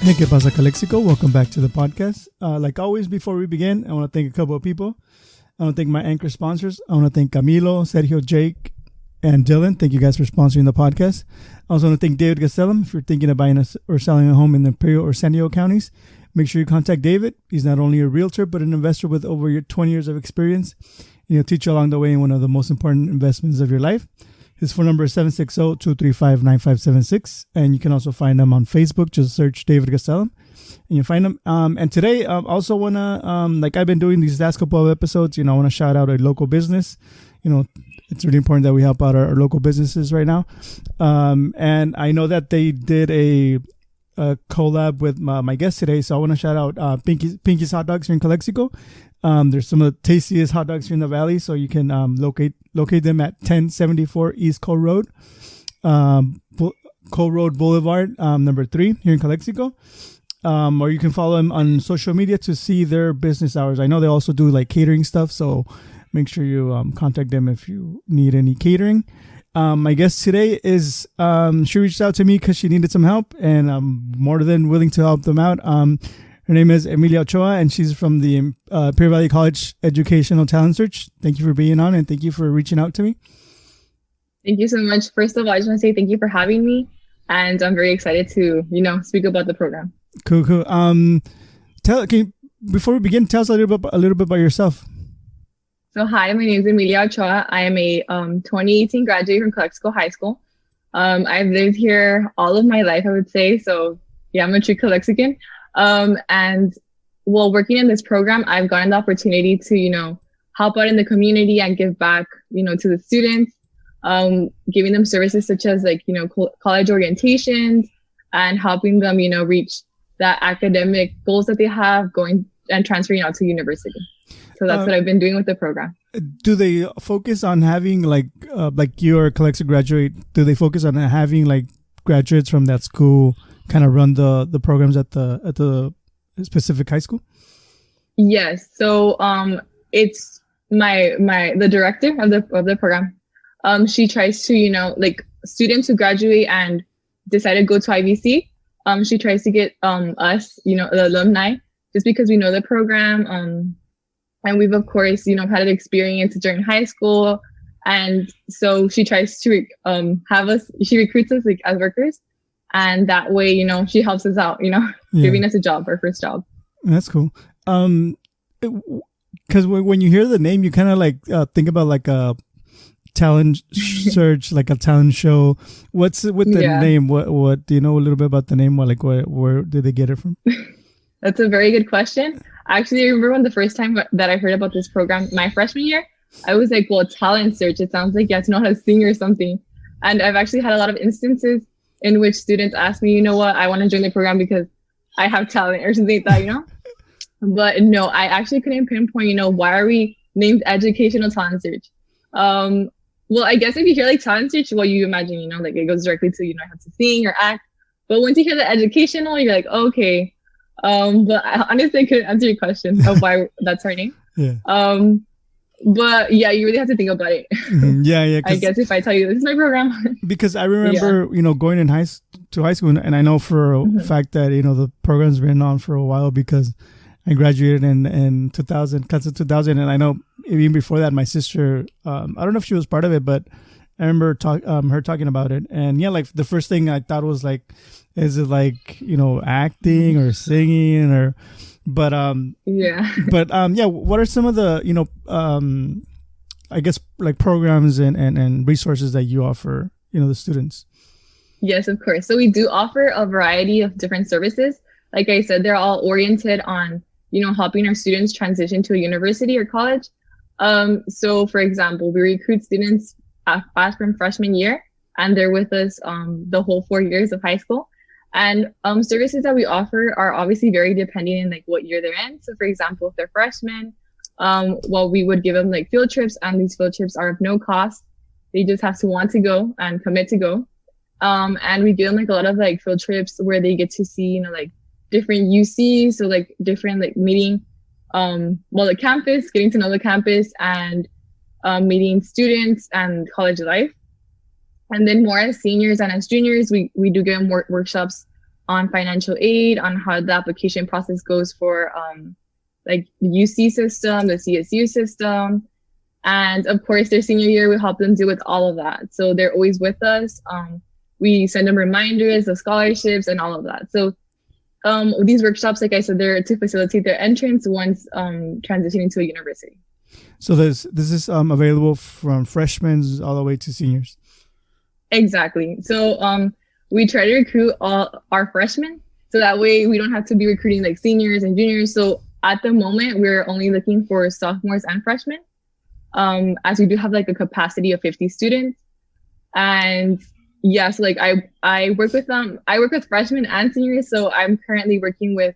Hey, que pasa, Calexico? Welcome back to the podcast. Like always, before we begin, I want to thank a couple of people. I want to thank my anchor sponsors. I want to thank Camilo, Sergio, Jake, and Dylan. Thank you guys for sponsoring the podcast. I also want to thank David Gastelum. If you're thinking of buying or selling a home in the Imperial or San Diego counties, make sure you contact David. He's not only a realtor, but an investor with over 20 years of experience. He'll teach you along the way in one of the most important investments of your life. His phone number is 760-235-9576. And you can also find him on Facebook. Just search David Gastelum and you'll find him. And today, I also want to, like I've been doing these last couple of episodes, I want to shout out a local business. It's really important that we help out our local businesses right now. And I know that they did a collab with my guest today. So I want to shout out Pinki's Hotdogs here in Calexico. There's some of the tastiest hot dogs here in the valley, so you can locate them at 1074 East Cole Road, Cole Road Boulevard, number 3 here in Calexico. Or you can follow them on social media to see their business hours. I know they also do like catering stuff, so make sure you contact them if you need any catering. My guest today is she reached out to me because she needed some help, and I'm more than willing to help them out. Her name is Emilia Ochoa, and she's from the Imperial Valley College Educational Talent Search. Thank you for being on, and thank you for reaching out to me. Thank you so much. First of all, I just want to say thank you for having me, and I'm very excited to, speak about the program. Cool. Before we begin, tell us a little bit about yourself. So, hi, my name is Emilia Ochoa. I am a 2018 graduate from Calexico High School. I've lived here all of my life, I would say. So, yeah, I'm a true Calexican. And while working in this program, I've gotten the opportunity to, help out in the community and give back, to the students, giving them services such as college orientations and helping them, reach that academic goals that they have going and transferring out to university. So that's what I've been doing with the program. Do they focus on having like you're a Calexico graduate? Do they focus on having like graduates from that school kind of run the programs at the specific high school? Yes. So it's the director of the program. She tries to students who graduate and decide to go to IVC. She tries to get us the alumni, just because we know the program. And we've of course had an experience during high school, and so she tries to have us. She recruits us as workers. And that way, she helps us out, giving us a job, our first job. That's cool. Because when you hear the name, you kind of think about like a talent search, like a talent show. What's with the name? What do you know a little bit about the name? Where did they get it from? That's a very good question. Actually, I remember the first time that I heard about this program, my freshman year, I was like, well, talent search. It sounds like you have to know how to sing or something. And I've actually had a lot of instances in which students ask me, I want to join the program because I have talent or something like that, But no, I actually couldn't pinpoint, why are we named Educational Talent Search? Well, I guess if you hear talent search, you imagine, it goes directly to, I have to sing or act. But once you hear the educational, you're like, okay. But honestly, I couldn't answer your question of why that's our name. Yeah. But yeah, you really have to think about it. Yeah. I guess if I tell you this is my program. Because I remember, going in high school, and I know for a fact that, the program's been on for a while because I graduated in 2000, class of 2000. And I know even before that, my sister, I don't know if she was part of it, but I remember her talking about it. And yeah, the first thing I thought was is it acting or singing or... But what are some of the I guess programs and resources that you offer the students? Yes, of course. So we do offer a variety of different services. Like I said, they're all oriented on helping our students transition to a university or college. So for example, we recruit students from freshman year, and they're with us the whole 4 years of high school. And services that we offer are obviously very depending on what year they're in. So for example, if they're freshmen, we would give them field trips, and these field trips are of no cost. They just have to want to go and commit to go. And we give them a lot of field trips where they get to see, different UCs. So different meeting, the campus, getting to know the campus, and meeting students and college life. And then more as seniors and as juniors, we do give them workshops on financial aid, on how the application process goes for like the UC system, the CSU system. And of course, their senior year, we help them deal with all of that. So they're always with us. We send them reminders of scholarships and all of that. So these workshops, like I said, they're to facilitate their entrance once transitioning to a university. So this is available from freshmen all the way to seniors. Exactly. So we try to recruit all our freshmen, so that way we don't have to be recruiting like seniors and juniors. So at the moment, we're only looking for sophomores and freshmen, as we do have like a capacity of 50 students. And yeah, so like I work with them. I work with freshmen and seniors. So I'm currently working with,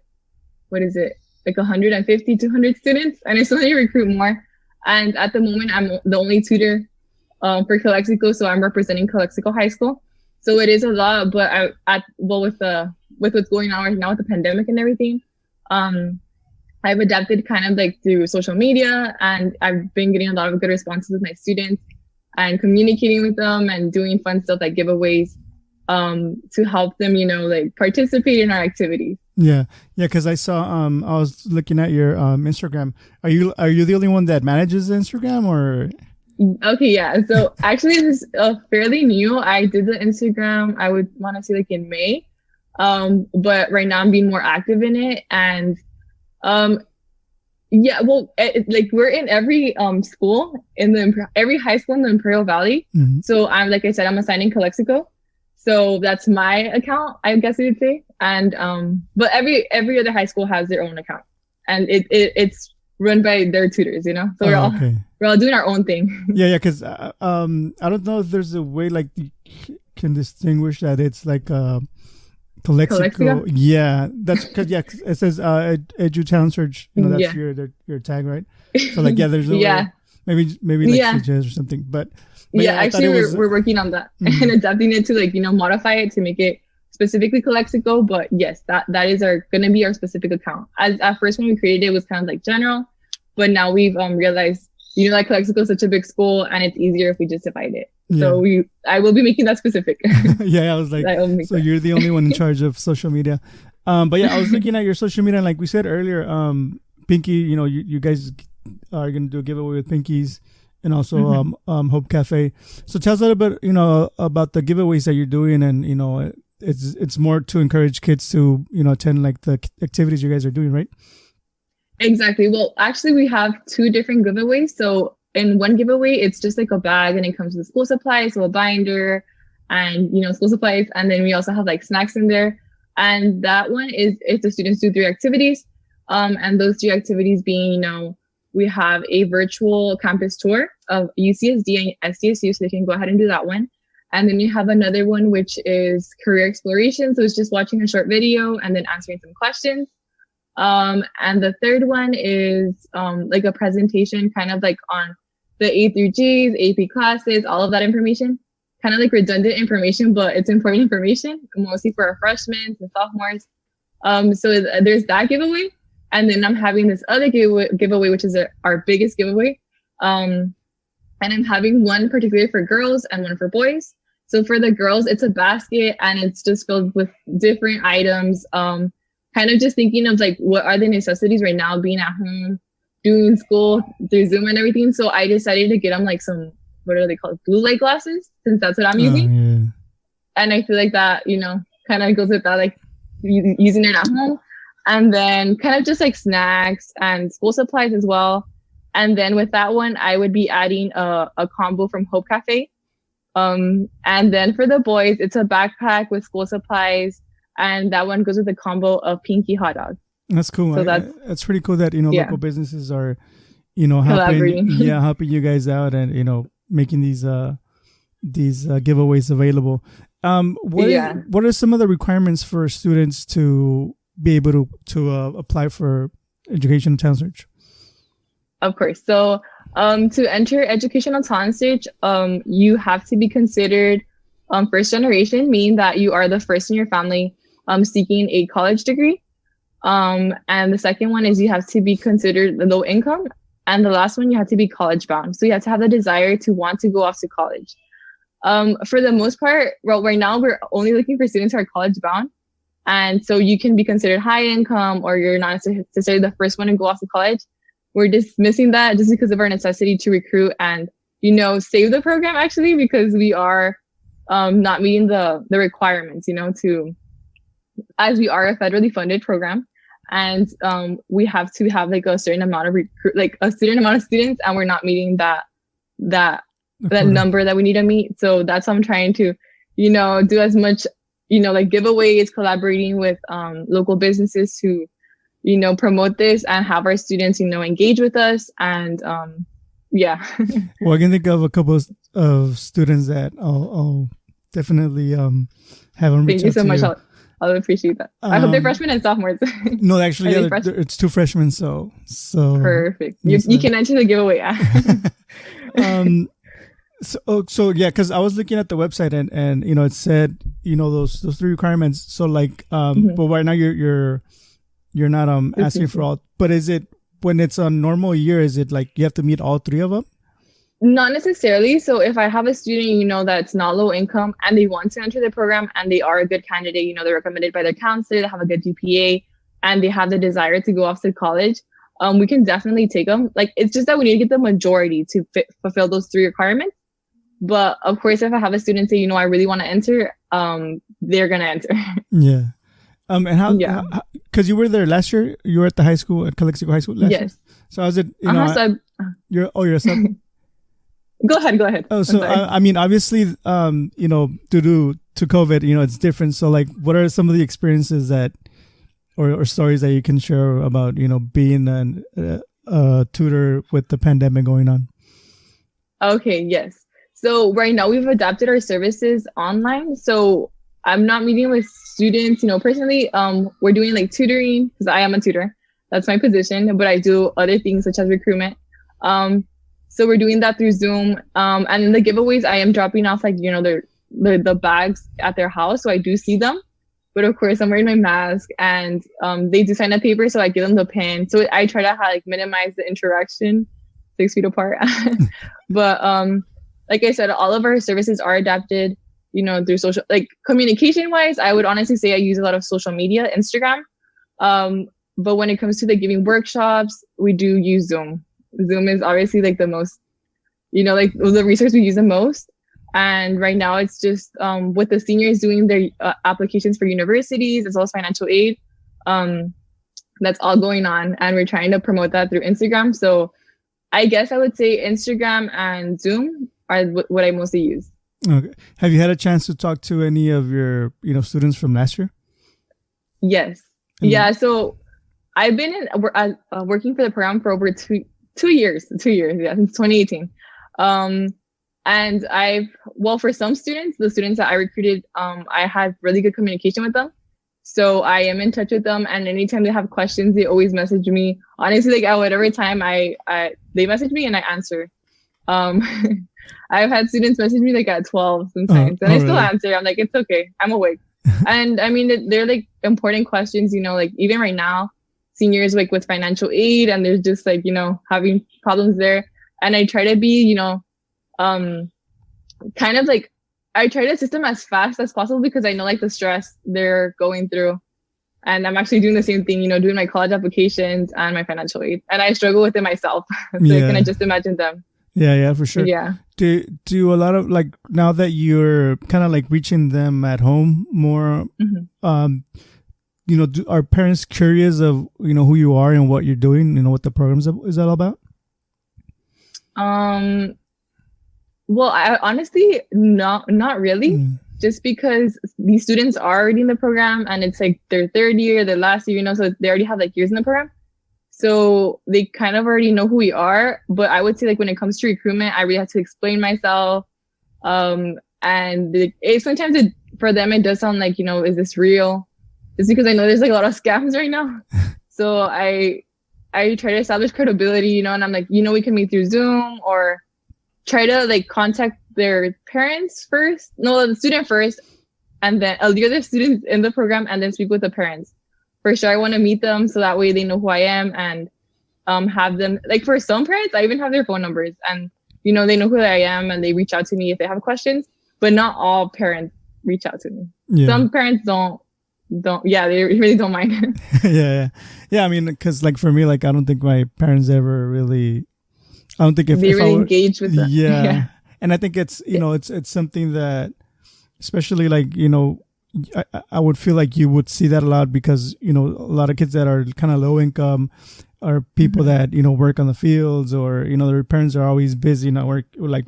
what is it, like 150, 200 students, and I still need to recruit more. And at the moment, I'm the only tutor for Calexico, so I'm representing Calexico High School. So it is a lot, but with what's going on right now with the pandemic and everything, I've adapted kind of like through social media, and I've been getting a lot of good responses with my students and communicating with them and doing fun stuff like giveaways to help them, like participate in our activities. Yeah, because I saw I was looking at your Instagram. Are you the only one that manages Instagram, or? Okay, yeah. So actually, this is fairly new. I did the Instagram, I would want to say like in May, but right now I'm being more active in it. And yeah, well, like we're in every school in every high school in the Imperial Valley. Mm-hmm. So I'm assigning Calexico. So that's my account, I guess you would say. And but every other high school has their own account, and it's run by their tutors, So we're all doing our own thing. Yeah, because I don't know if there's a way like you can distinguish that it's like Calexico. Yeah, that's because it says Edu Talent Search. That's your tag, right? So like there's no way, maybe like CJS or something, but actually we're working on that and adapting it to like modify it to make it specifically Calexico. But yes, that is going to be our specific account. As at first when we created it was kind of like general, but now we've realized like Calexico is such a big school and it's easier if we just divide it. Yeah. So I will be making that specific. Yeah, I was like, so you're the only one in charge of social media. But yeah, I was looking at your social media, and like we said earlier, Pinki, you guys are gonna do a giveaway with Pinkies, and also Hope Cafe. So tell us a little bit, about the giveaways that you're doing, and it's more to encourage kids to attend like the activities you guys are doing, right? Exactly. Well, actually, we have two different giveaways. So in one giveaway, it's just like a bag, and it comes with school supplies, so a binder, and school supplies, and then we also have like snacks in there. And that one is if the students do 3 activities, and those 3 activities being we have a virtual campus tour of UCSD and SDSU, so they can go ahead and do that one. And then you have another one which is career exploration, so it's just watching a short video and then answering some questions. And the third one is like a presentation kind of like on the A through G's, AP classes, all of that information, kind of like redundant information, but it's important information, mostly for our freshmen and sophomores. So there's that giveaway. And then I'm having this other giveaway, which is our biggest giveaway. And I'm having one particularly for girls and one for boys. So for the girls, it's a basket and it's just filled with different items. Kind of just thinking of like, what are the necessities right now, being at home, doing school through Zoom and everything. So I decided to get them like some, what are they called? Blue light glasses, since that's what I'm using. Yeah. And I feel like that, kind of goes with that, like using it at home. And then kind of just like snacks and school supplies as well. And then with that one, I would be adding a combo from Hope Cafe. And then for the boys, it's a backpack with school supplies. And that one goes with a combo of Pinki Hotdogs. That's cool. So that's pretty cool that local businesses are helping you guys out and making these giveaways available. What are some of the requirements for students to be able to apply for Educational Talent Search? Of course. So to enter Educational Talent Search, you have to be considered first generation, meaning that you are the first in your family seeking a college degree. And the second one is you have to be considered low income. And the last one, you have to be college bound. So you have to have the desire to want to go off to college. For the most part, right now, we're only looking for students who are college bound. And so you can be considered high income, or you're not necessarily the first one to go off to college. We're dismissing that just because of our necessity to recruit and, save the program, actually, because we are not meeting the requirements, as we are a federally funded program. And we have to have like a certain amount of a certain amount of students, and we're not meeting that number that we need to meet. So that's how I'm trying to, do as much, like giveaways, collaborating with local businesses to, promote this and have our students, engage with us. And yeah. Well, I can think of a couple of students that I'll definitely have them reach out to you. Thank you so much. I'll appreciate that. I hope they're freshmen and sophomores. No, actually, yeah, it's 2 freshmen. So perfect. You can enter the giveaway. So yeah, because I was looking at the website and it said those 3 requirements. So like but right now you're not asking for all. But is it when it's a normal year? Is it like you have to meet all 3 of them? Not necessarily. So if I have a student, that's not low income and they want to enter the program and they are a good candidate, they're recommended by their counselor, they have a good GPA, and they have the desire to go off to college, we can definitely take them. Like, it's just that we need to get the majority to fulfill those 3 requirements. But of course, if I have a student say, I really want to enter, they're going to enter. Yeah. And how, because you were there last year, you were at the high school, at Calexico High School last year? So how's it, you're a sub? Go ahead. Oh, so I mean, obviously, due to COVID, it's different. So, like, what are some of the experiences that, or stories that you can share about, being a tutor with the pandemic going on? Okay, yes. So right now we've adapted our services online. So I'm not meeting with students, personally. We're doing like tutoring because I am a tutor. That's my position, but I do other things such as recruitment. So we're doing that through Zoom. And in the giveaways, I am dropping off like, the bags at their house. So I do see them. But of course, I'm wearing my mask and they do sign a paper. So I give them the pin. So I try to minimize the interaction 6 feet apart. But like I said, all of our services are adapted, through social, like communication wise, I would honestly say I use a lot of social media, Instagram. But when it comes to giving workshops, we do use Zoom. Zoom is obviously like the most, the resource we use the most. And right now it's just with the seniors doing their applications for universities as well as financial aid. That's all going on. And we're trying to promote that through Instagram. So I guess I would say Instagram and Zoom are what I mostly use. Okay. Have you had a chance to talk to any of your, students from last year? Yes. Yeah. So I've been working for the program for over 2 years, yeah, since 2018. And for some students, the students that I recruited, I had really good communication with them. So I am in touch with them, and anytime they have questions, they always message me. Honestly, at whatever time they message me and I answer. I've had students message me at 12 sometimes, and I still answer. I'm like, it's okay, I'm awake. And I mean, they're important questions, even right now, seniors with financial aid, and there's just having problems there. And I try to be, I try to assist them as fast as possible because I know the stress they're going through. And I'm actually doing the same thing, doing my college applications and my financial aid. And I struggle with it myself. So I can just imagine them. Yeah, for sure. Yeah. Do a lot of now that you're kind of reaching them at home more, are parents curious of, who you are and what you're doing, what the program is all about? Well, I honestly, not really, just because these students are already in the program and it's their 3rd year, their last year, so they already have years in the program. So they kind of already know who we are. But I would say when it comes to recruitment, I really have to explain myself. And sometimes for them, it does sound is this real? Just because I know there's a lot of scams right now. So I try to establish credibility, and I'm we can meet through Zoom, or try to contact their parents first. No, the student first, and then the other students in the program, and then speak with the parents. For sure, I want to meet them so that way they know who I am, and have them for some parents, I even have their phone numbers, and they know who I am, and they reach out to me if they have questions. But not all parents reach out to me. Yeah. Some parents don't they really don't mind. Yeah. I mean, because like for me, like I don't think my parents ever really. I don't think They if I really were, engage with them. yeah, and I think it's it's something that, especially like I would feel like you would see that a lot because a lot of kids that are kind of low income are people that work on the fields, or their parents are always busy, not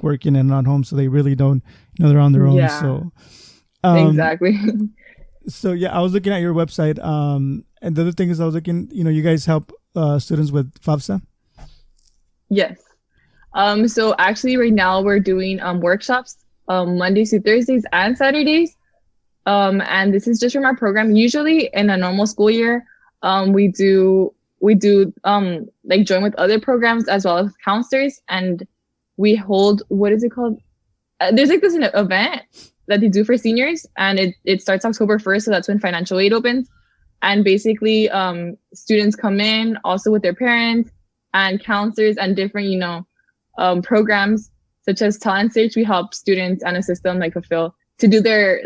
working and not home, so they really don't they're on their own. Yeah. So Exactly. so yeah, I was looking at your website, and the other thing is I was looking, you guys help students with FAFSA. Yes. So actually right now we're doing workshops Mondays to Thursdays and Saturdays. And this is just from our program. Usually in a normal school year, we do like join with other programs as well as counselors, and we hold, what is it called? There's like this event that they do for seniors, and it starts October 1st. So that's when financial aid opens. And basically, students come in also with their parents and counselors and different, programs such as Talent Search. We help students and assist them like fulfill to do their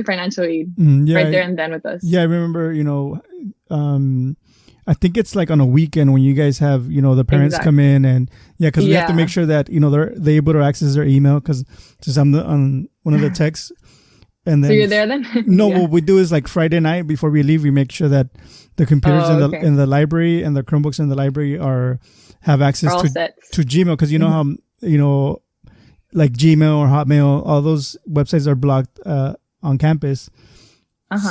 financial aid right there and then with us. Yeah, I remember, I think it's like on a weekend when you guys have, the parents come in, and because we have to make sure that, they're able to access their email, because just I'm on one of the texts. And then, so you're there then? No, what we do is like Friday night before we leave, we make sure that the computers in the library and the Chromebooks in the library have access to Gmail, because how like Gmail or Hotmail, all those websites are blocked on campus.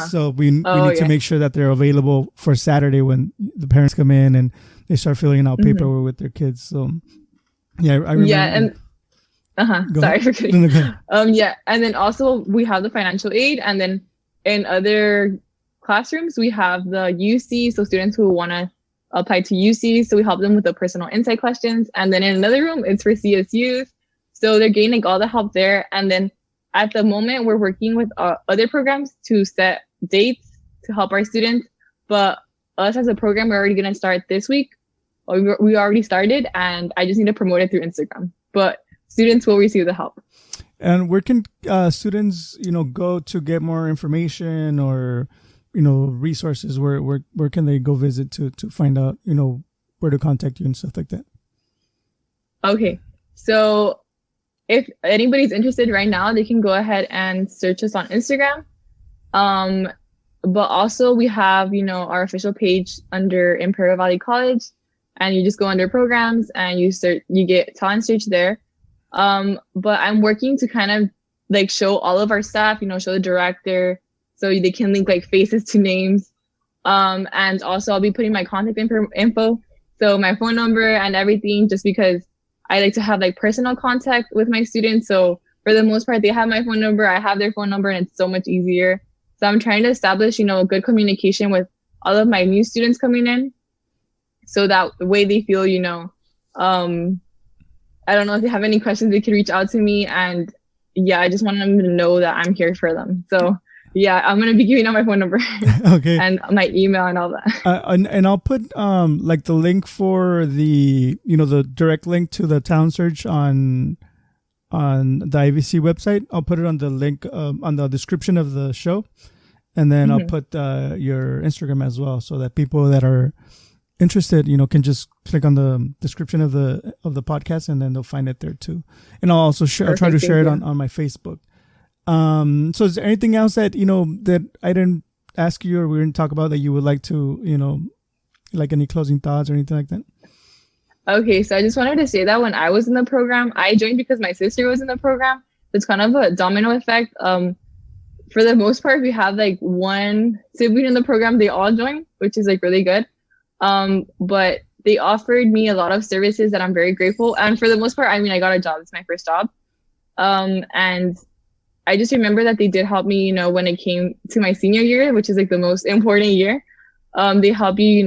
So we need to make sure that they're available for Saturday when the parents come in and they start filling out paperwork with their kids. So I remember. Yeah, and sorry for kidding. And then also we have the financial aid, and then in other classrooms we have the UC, so students who want to apply to UC, so we help them with the personal insight questions. And then in another room it's for CSUs, so they're getting like all the help there. And then at the moment we're working with other programs to set dates to help our students, but us as a program, we're already going to start this week. We already started, and I just need to promote it through Instagram, but students will receive the help. And where can students go to get more information or resources? Where can they go visit to find out where to contact you and stuff like that? Okay, so if anybody's interested right now, they can go ahead and search us on Instagram. But also we have our official page under Imperial Valley College, and you just go under programs and you get Talent Search there. But I'm working to kind of like show all of our staff, show the director, so they can link like faces to names. And also I'll be putting my contact info, so my phone number and everything, just because I like to have like personal contact with my students. So for the most part, they have my phone number, I have their phone number, and it's so much easier. So I'm trying to establish, good communication with all of my new students coming in, so that way they feel, I don't know if they have any questions, they can reach out to me. And I just want them to know that I'm here for them. So I'm going to be giving out my phone number and my email and all that. And I'll put like the link for the, the direct link to the Talent Search on the IVC website. I'll put it on the link on the description of the show. And then I'll put your Instagram as well, so that people that are interested, can just click on the description of the podcast, and then they'll find it there too. And I'll also I'll try to share it on my Facebook. So is there anything else that, that I didn't ask you or we didn't talk about that you would like to, like any closing thoughts or anything like that? Okay, so I just wanted to say that when I was in the program, I joined because my sister was in the program. It's kind of a domino effect. For the most part, we have like one sibling in the program. They all joined, which is like really good. But they offered me a lot of services that I'm very grateful. And for the most part, I got a job. It's my first job. And I just remember that they did help me, when it came to my senior year, which is like the most important year. They help you,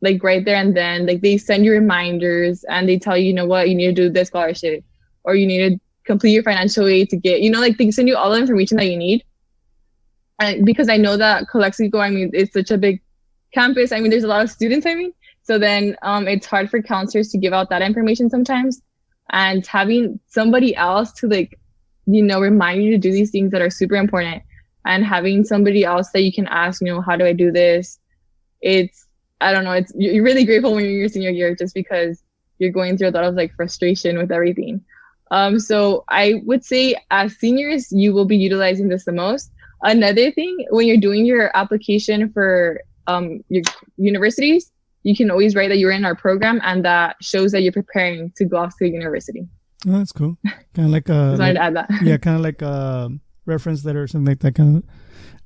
like right there and then, like they send you reminders and they tell you, what, you need to do this scholarship, or you need to complete your financial aid to get, like they send you all the information that you need. And because I know that Calexico, it's such a big campus. There's a lot of students, so then it's hard for counselors to give out that information sometimes. And having somebody else to like, remind you to do these things that are super important and having somebody else that you can ask, how do I do this? I don't know, you're really grateful when you're in your senior year, just because you're going through a lot of like frustration with everything. So I would say as seniors, you will be utilizing this the most. Another thing, when you're doing your application for your universities, you can always write that you're in our program, and that shows that you're preparing to go off to a university. Oh, that's cool. Kind of like a. Just wanted to add that. Yeah, kind of like a reference letter or something like that. Kind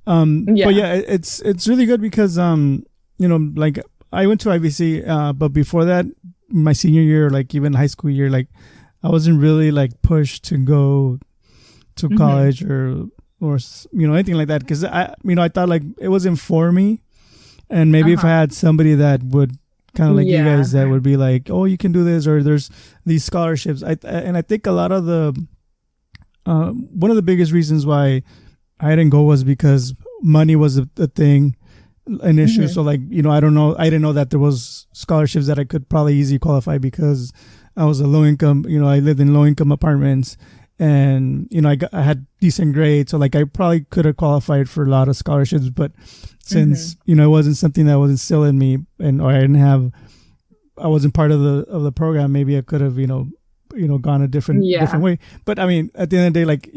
of. Yeah. But yeah, it's really good because like I went to IVC, but before that, my senior year, like even high school year, like I wasn't really like pushed to go to college or anything like that, because I thought like it wasn't for me, and maybe if I had somebody that would kind of like you guys that would be like, oh, you can do this, or there's these scholarships. I think a lot of the one of the biggest reasons why I didn't go was because money was a thing, an issue. So like, I didn't know that there was scholarships that I could probably easily qualify, because I was a low income, I lived in low income apartments, and I had decent grades, so like I probably could have qualified for a lot of scholarships, but since it wasn't something that was instilled in me, and or I wasn't part of the program, maybe I could have gone a different way. But I mean, at the end of the day, like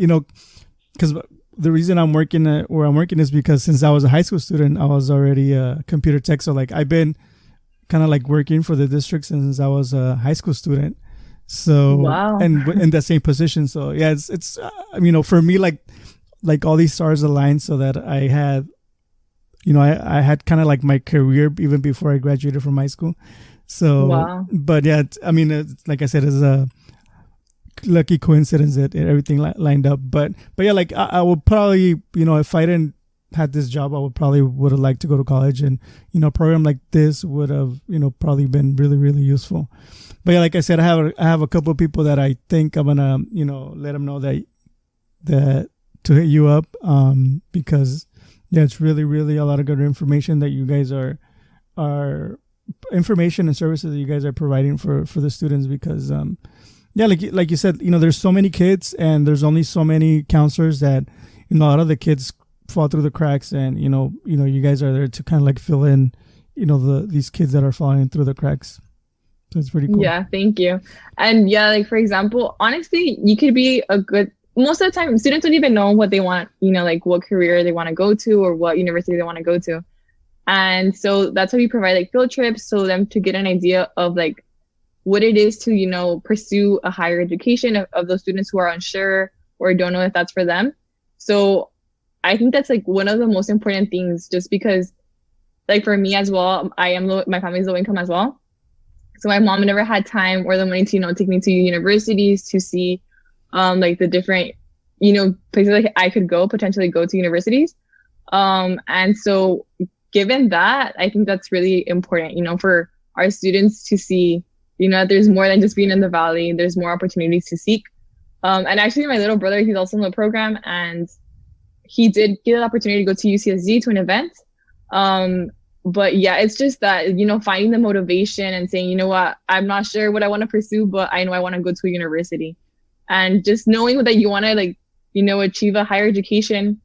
because the reason I'm working where I'm working is because since I was a high school student, I was already a computer tech, so like I've been kind of like working for the district since I was a high school student. So and in that same position. So yeah, it's for me, like all these stars aligned so that I had I had kind of like my career even before I graduated from high school. So but yeah, like I said, it's a lucky coincidence that everything lined up. But yeah, like I would probably if I didn't had this job, I would have liked to go to college, and a program like this would have probably been really, really useful. But yeah, like I said, I have a couple of people that I think I'm gonna let them know that to hit you up, because yeah, it's really, really a lot of good information that you guys are information and services that you guys are providing for the students, because yeah, like you said, there's so many kids and there's only so many counselors that a lot of the kids fall through the cracks, and you guys are there to kind of like fill in these kids that are falling through the cracks. So it's pretty cool. Yeah, thank you. And yeah, like for example, honestly, you could be most of the time students don't even know what they want, like what career they want to go to or what university they want to go to. And so that's why we provide like field trips, so them to get an idea of like what it is to pursue a higher education of those students who are unsure or don't know if that's for them. So I think that's like one of the most important things, just because like for me as well, my family's low income as well. So my mom never had time or the money to, take me to universities to see like the different, places like I could potentially go to universities. And so given that, I think that's really important, for our students to see, that there's more than just being in the Valley. There's more opportunities to seek. And actually my little brother, he's also in the program, and he did get an opportunity to go to UCSD to an event. But yeah, it's just that, finding the motivation and saying, you know what, I'm not sure what I want to pursue, but I know I want to go to a university. And just knowing that you want to achieve a higher education,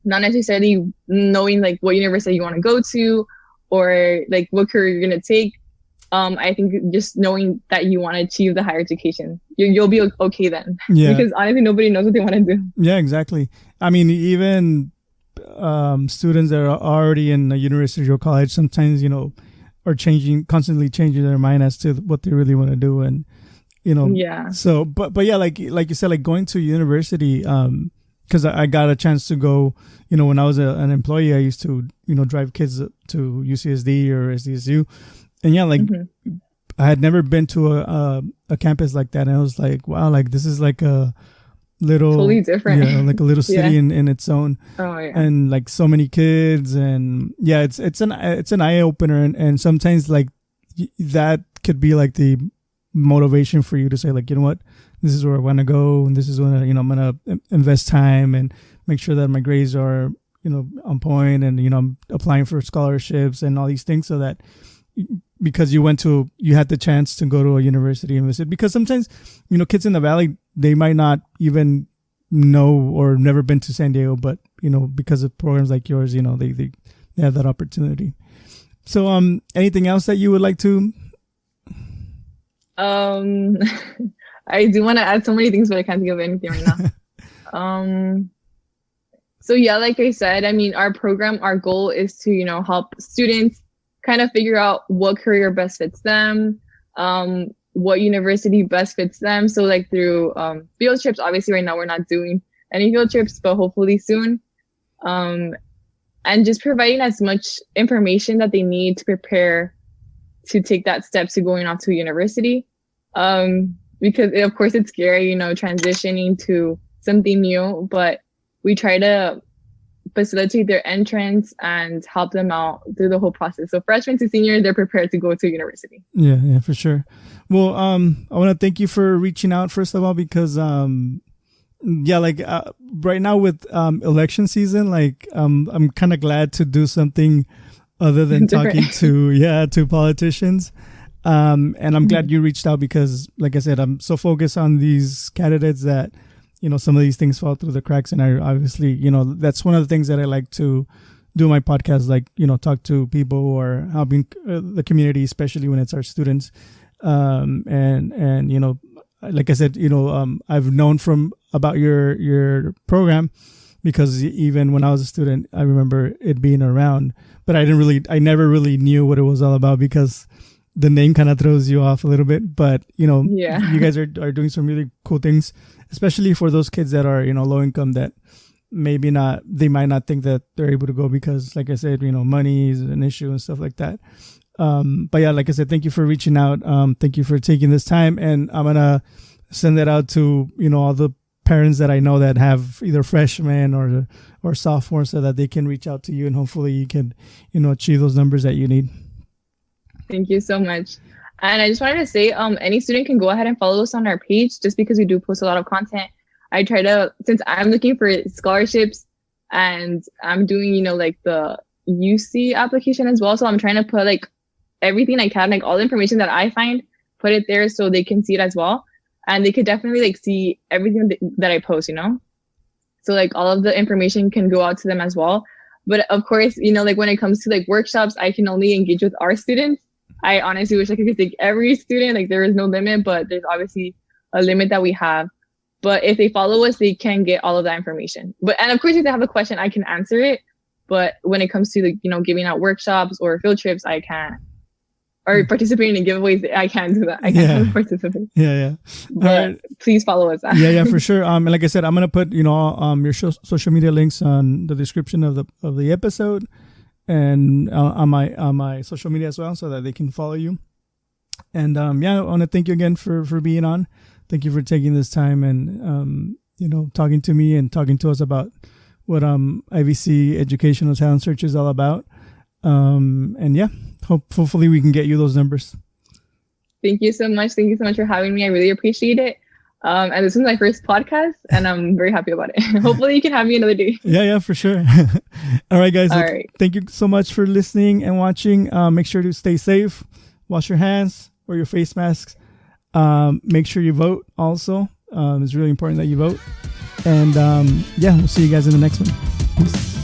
not necessarily knowing like what university you want to go to or like what career you're going to take. I think just knowing that you want to achieve the higher education, you'll be okay then. Yeah. Because honestly, nobody knows what they want to do. Yeah, exactly. I mean, even students that are already in a university or college sometimes are constantly changing their mind as to what they really want to do, and so but yeah, like you said, like going to university, because I got a chance to go, when I was an employee, I used to drive kids to UCSD or SDSU, and yeah, like I had never been to a campus like that, and I was like, wow, like this is like a little totally different, like a little city in its own. And like so many kids, and yeah, it's an eye opener, and sometimes like that could be like the motivation for you to say like, you know what, this is where I want to go, and this is when I'm gonna invest time and make sure that my grades are on point, and I'm applying for scholarships and all these things, so that because you had the chance to go to a university and visit. Because sometimes kids in the Valley, they might not even know or never been to San Diego, but because of programs like yours, they have that opportunity. So anything else that you would like to? I do want to add so many things, but I can't think of anything right now. So yeah, like I said, I mean, our goal is to, help students kind of figure out what career best fits them, what university best fits them. So like through field trips, obviously right now we're not doing any field trips, but hopefully soon. And just providing as much information that they need to prepare to take that step to going off to a university. Because of course it's scary, transitioning to something new, but we try to facilitate their entrance and help them out through the whole process. So freshmen to seniors, they're prepared to go to university. Yeah, for sure. Well, I want to thank you for reaching out, first of all, because right now with election season, I'm kind of glad to do something other than talking to politicians. And I'm glad you reached out because, like I said, I'm so focused on these candidates that, some of these things fall through the cracks. And I obviously, that's one of the things that I like to do in my podcast, talk to people who are helping the community, especially when it's our students. And like I said, I've known about your program because even when I was a student, I remember it being around, but I never really knew what it was all about because the name kind of throws you off a little bit. But, you guys are doing some really cool things, especially for those kids that are, low income that they might not think that they're able to go because, like I said, money is an issue and stuff like that. But yeah, like I said, thank you for reaching out. Thank you for taking this time. And I'm going to send that out to, all the parents that I know that have either freshmen or sophomores so that they can reach out to you and hopefully you can, achieve those numbers that you need. Thank you so much. And I just wanted to say, any student can go ahead and follow us on our page just because we do post a lot of content. I try to, since I'm looking for scholarships and I'm doing, the UC application as well. So I'm trying to put everything I can, all the information that I find, put it there so they can see it as well. And they could definitely see everything that I post, So all of the information can go out to them as well. But of course, when it comes to workshops, I can only engage with our students. I honestly wish I could take every student, there is no limit, but there's obviously a limit that we have. But if they follow us, they can get all of that information. And of course, if they have a question, I can answer it. But when it comes to giving out workshops or field trips, I can't. Or participating in giveaways, I can't do that. I can't participate. Yeah. But please follow us. Yeah, for sure. And like I said, I'm gonna put your social media links on the description of the episode and on my social media as well, so that they can follow you. And I want to thank you again for being on. Thank you for taking this time and talking to me and talking to us about what IVC Educational Talent Search is all about. And yeah. Hopefully we can get you those numbers. Thank you so much. Thank you so much for having me. I really appreciate it. And this is my first podcast and I'm very happy about it. Hopefully you can have me another day. Yeah, for sure. All right, guys. All right. Thank you so much for listening and watching. Make sure to stay safe, wash your hands, wear your face masks. Make sure you vote also. It's really important that you vote. And we'll see you guys in the next one. Peace.